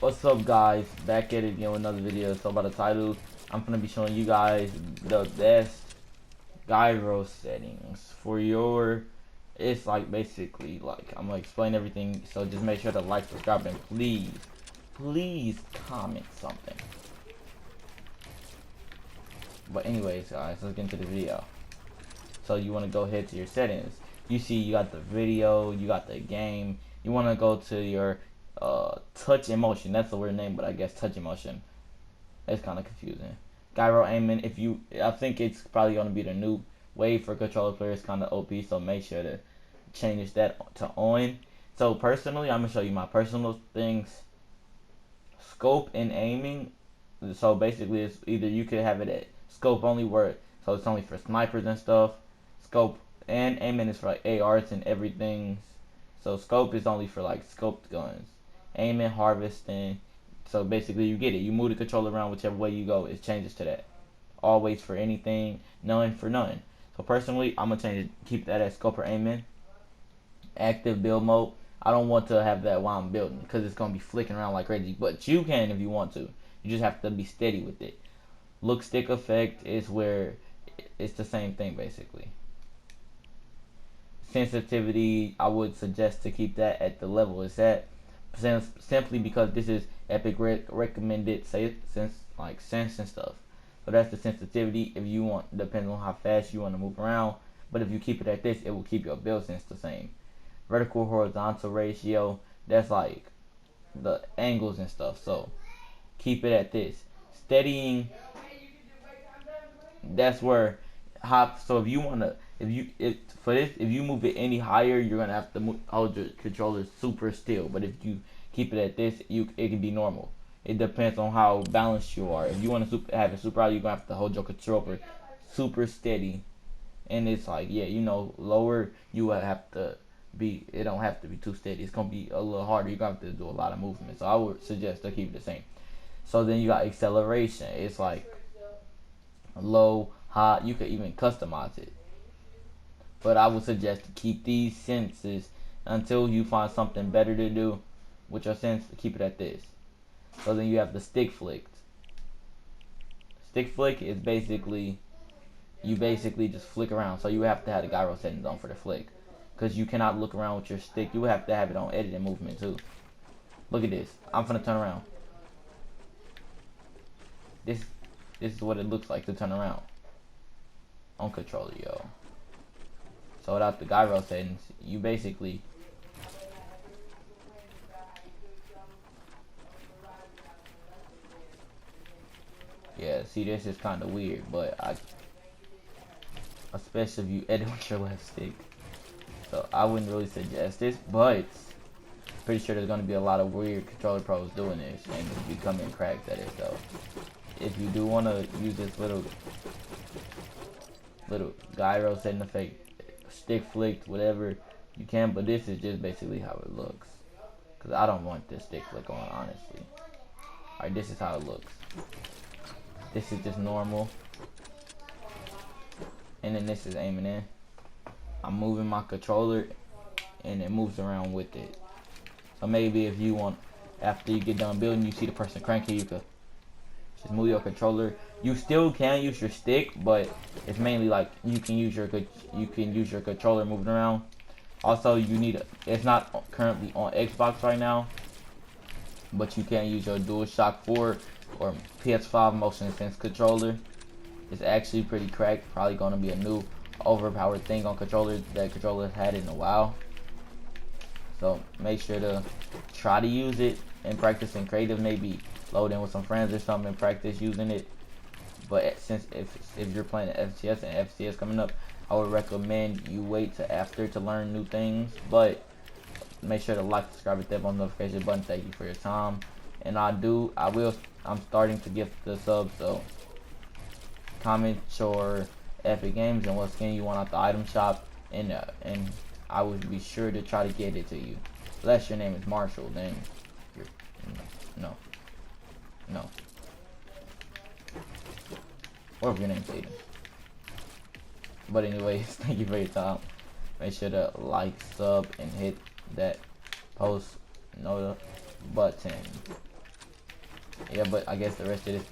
What's up, guys? Back at it again with another video. So by the title, I'm gonna be showing you guys the best gyro settings for your. It's like basically like I'm gonna explain everything. So just make sure to like, subscribe, and please comment something. But anyways, guys, let's get into the video. So you want to go ahead to your settings. You see, you got the video, you got the game. You want to go to your touch and motion. That's a weird name, but I guess touch and motion. It's kind of confusing. Gyro aiming. I think it's probably gonna be the new way for controller players, kind of OP. So make sure to change that to on. So personally, I'm gonna show you my personal things. Scope and aiming. So basically, it's either you could have it at scope only, so it's only for snipers and stuff. Scope and aiming is for like ARs and everything. So scope is only for like scoped guns. Aiming, harvesting. So basically, you get it. You move the controller around whichever way you go. It changes to that. Always for anything, none for none. So personally, I'm gonna change it. Keep that as scope or aiming. Active build mode. I don't want to have that while I'm building because it's gonna be flicking around like crazy. But you can if you want to. You just have to be steady with it. Look stick effect is where it's the same thing basically. Sensitivity, I would suggest to keep that at the level it's at, simply because this is Epic recommended sense and stuff. So that's the sensitivity. If you want, depends on how fast you want to move around. But if you keep it at this, it will keep your build sense the same. Vertical horizontal ratio, that's like the angles and stuff. So keep it at this. Steadying, that's where hop. So if you wanna, if you move it any higher, you're gonna have to hold your controller super still. But if you keep it at this, it can be normal. It depends on how balanced you are. If you want to have it super high, you're gonna have to hold your controller super steady. And it's like, yeah, lower, you will have to be. It don't have to be too steady. It's gonna be a little harder. You're gonna have to do a lot of movement. So I would suggest to keep it the same. So then you got acceleration. It's like low, high. You could even customize it. But I would suggest to keep these senses until you find something better to do with your sense. Keep it at this. So then you have the stick flick. Stick flick is basically, you basically just flick around. So you have to have the gyro settings on for the flick, because you cannot look around with your stick. You have to have it on edit and movement too. Look at this. I'm finna turn around. This is what it looks like to turn around on controller, yo. So without the gyro settings, you basically, yeah, see, this is kind of weird, but especially if you edit with your left stick. So I wouldn't really suggest this, but pretty sure there's going to be a lot of weird controller pros doing this and becoming cracked at it. So if you do want to use this little gyro setting effect, stick flicked, whatever, you can. But this is just basically how it looks, because I don't want this stick flick on, honestly. Alright, this is how it looks. This is just normal, and then this is aiming in. I'm moving my controller and it moves around with it. So maybe if you want, after you get done building, you see the person cranking, you could just move your controller. You still can use your stick, but it's mainly like you can use your controller moving around. Also, it's not currently on Xbox right now, but you can use your DualShock 4 or PS5 motion sense controller. It's actually pretty cracked. Probably gonna be a new overpowered thing on controllers that controllers had in a while. So make sure to try to use it and practice in creative. Maybe load in with some friends or something and practice using it. But since if you're playing FCS and FCS coming up, I would recommend you wait to after to learn new things. But make sure to like, subscribe, and tap on the notification button. Thank you for your time. And I'm starting to gift the subs, so comment your epic games and what skin you want out the item shop, and I would be sure to try to get it to you. Unless your name is Marshall, then you're no. Or if your name's Aiden. But anyways, thank you for your time. Make sure to like, sub, and hit that post note button. Yeah, but I guess the rest of this